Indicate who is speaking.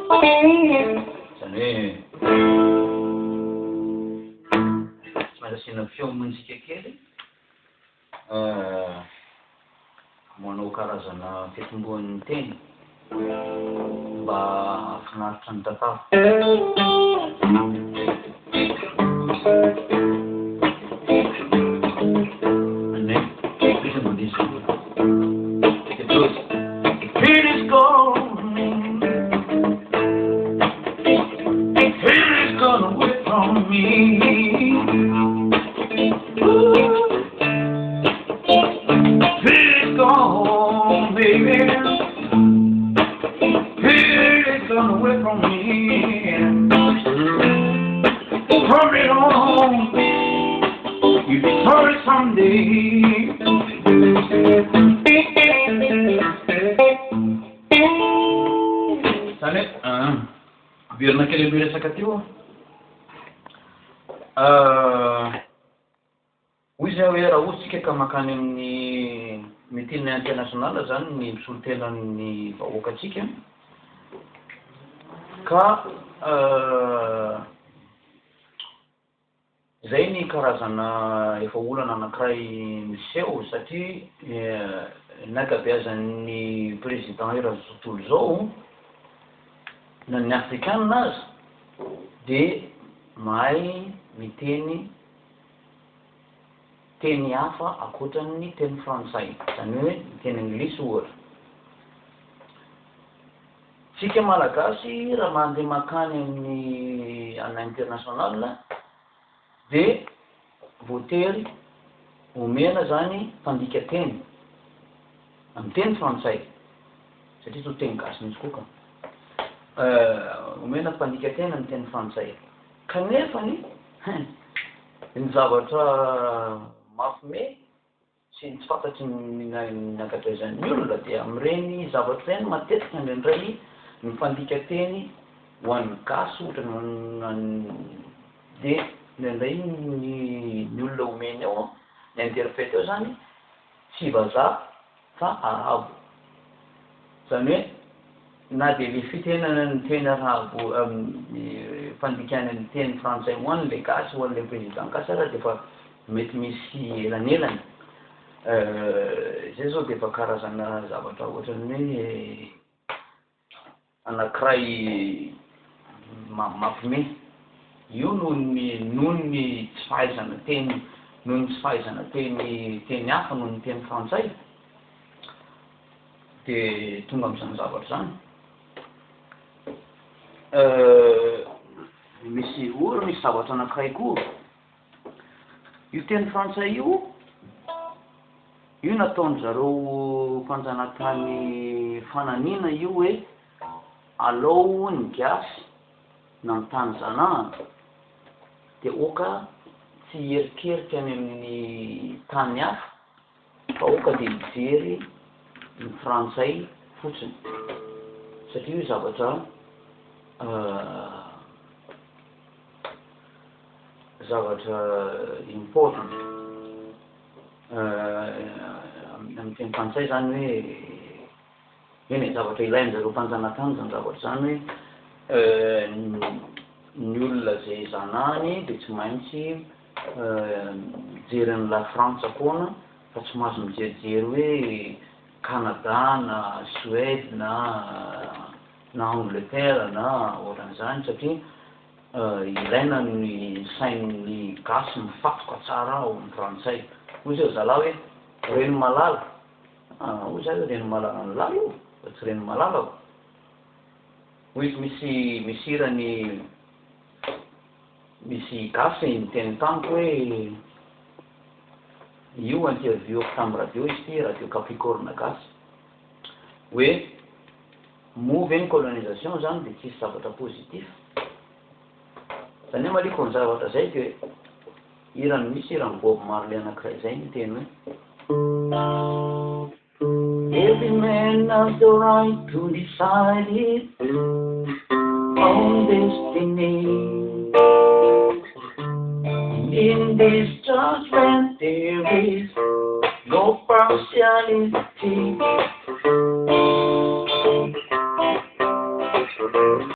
Speaker 1: Zany hoe manasiana fiomantsika kely manao karazana fitomboan'ny teny mba hafinaritra ny tantara. Virana kely miresaka teo hoy zay hoe raha ohatsika ka makany amin'ny meeting international zany ny misolotenan'ny vahoakatsika ka zay ny karazana efa olana anankiray miseho satria nakabeazan'ny président raha tontolo zao na ny afrikanina azy de mahay miteny teny hafa akoatran'ny teny frantsay, zany hoe teny anglisy ohatra. Tsika malagasy raha mandeha makany amin'ny ana international de voatery omena zany mpandika teny amin'ny teny frantsay satria to teny gasy mihitsy koa ka. Omena mpandika teny amin'ny teny frantsay kanefa ny zavatra mafime sy tsy fantatry ny ankabeazan'ny olona dia amin'ireny zavatra ireny matetika indraindray ny mpandika teny ho an'ny gasy ohatra de indraindray ny olona omeny ao ny interprète eo zany tsy vazaha fa arabo, zany hoe na de le fitenana ny teny arabo fandikana ny teny frantsay ho an'le gasy ho an'le président gasy raha de fa mety misy elanelany. Zay zao de efa karazana zavatra ohatrany hoe anankiray mafime io noho ny tsy fahaizana teny, noho ny tsy fahaizana teny hafa noho ny teny frantsay de tonga am'izany zavatra zany. Misy zavatra anankiray koa io teny frantsay io nataony zareo mpanjanakany fananina io hoe alao ny gasy na ny tany zana de oka tsy herikerika any amin'ny tany hafa fa oka de mijery ny frantsay fotsiny satria io zavatra important amin'ny teny frantsay zany hoe eny zavatra ilainy zareo mpanjanakany zany zavatra zany hoe ny olona zay zanany de tsy maintsy mijery la France foana fa tsy mahazo mijerijery hoe Canada na Suède na Angleterre na ohatran'izany satria ilaina ny sain'ny gasy mifatoka tsara ao amin'ny frantsay. Hoy zao zalahy hoe reny malala, hoy zay hoe reny malala ny lala io fa tsy reny malala ao. Hoy misy irany misy gasy miteny tamiko hoe io interviewko tamin'ny radio izy ty radio Capricorne gasy hoe move ny colonisation zany de tsisy zavatra positif. Zany hoe maliko ny zavatra zay de irany misy irany Bob Marley anankiray zay ny teny hoe every man has the right to decide his own destiny. In this judgment there is no partiality.